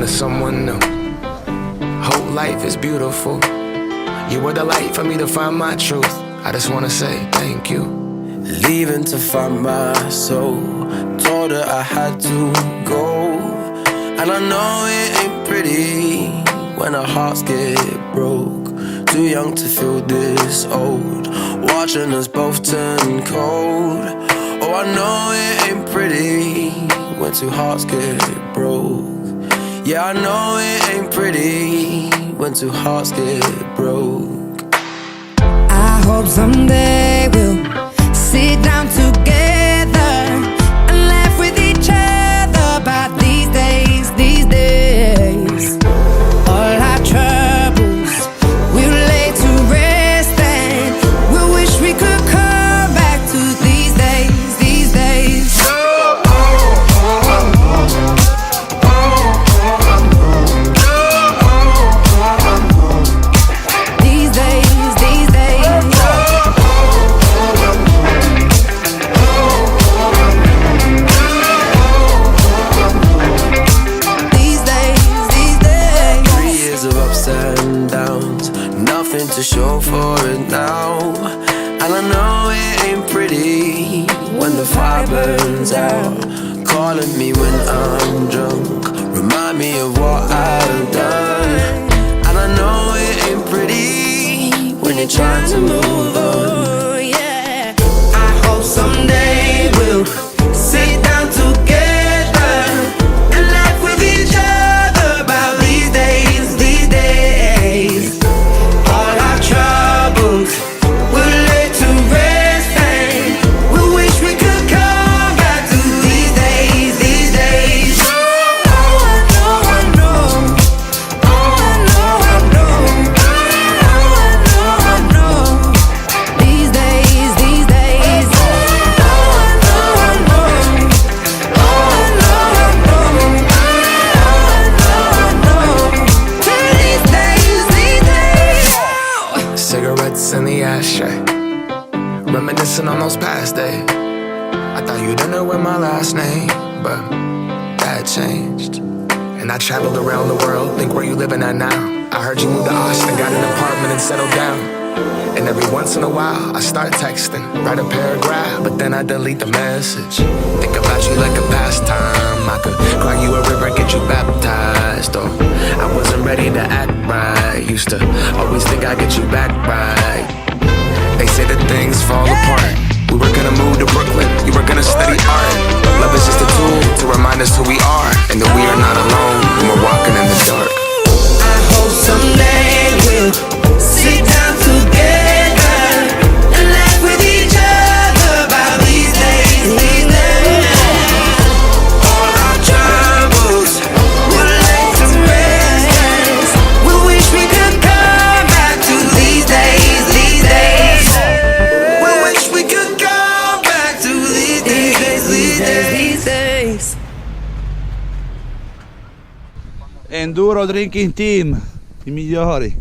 to someone new. Whole life is beautiful. You were the light for me to find my truth. I just wanna say thank you. Leaving to find my soul. Told her I had to go. And I know it ain't pretty when our hearts get broke. Too young to feel this old, watching us both turn cold. Oh, I know it ain't pretty when two hearts get broke. Yeah, I know it ain't pretty when two hearts get broke. I hope someday we'll sit down together and laugh with each other about these days, these days. All our troubles we'll lay to rest, and we wish we could come back to these days, these days. These days, these days. These days, these days. 3 years of ups and downs, nothing to show for it now. And I know it ain't pretty when the fire burns out. Calling me when I'm drunk, remind me of what I've done. And I know it ain't pretty when you're trying to move on. Oh, yeah. I hope someday we'll sit down together and laugh with each other about these days, these days. All our troubles we'll lay to rest, and we wish we could come back to these days, these days. Oh, I know, I know. Oh, I know, I know. Oh, I know, I know. These days, these days. Oh, I know, I know. Oh, I know, I know. Oh, I know, I know. These days, these days. Cigarettes in the ashtray, reminiscing on those past days. I thought you didn't know my last name, but that changed. And I traveled around the world, think where you living at now. I heard you moved to Austin, got an apartment and settled down. And every once in a while, I start texting, write a paragraph, but then I delete the message. Think about you like a pastime. I could cry you a river, get you baptized. Or I wasn't ready to act right. Used to always think I'd get you back right. They say that things fall apart. We were gonna move to Brooklyn, you were gonna study art. Love is just a tool to remind us who we are, and that we are not alone when we're walking in the dark. I hope someday we'll sit down together and laugh with each other about these days, these days. All our troubles we'll lay to rest. We wish we could come back to these days, these days. We wish we could come back to these days, these days, these days. Enduro Drinking Team, i migliori.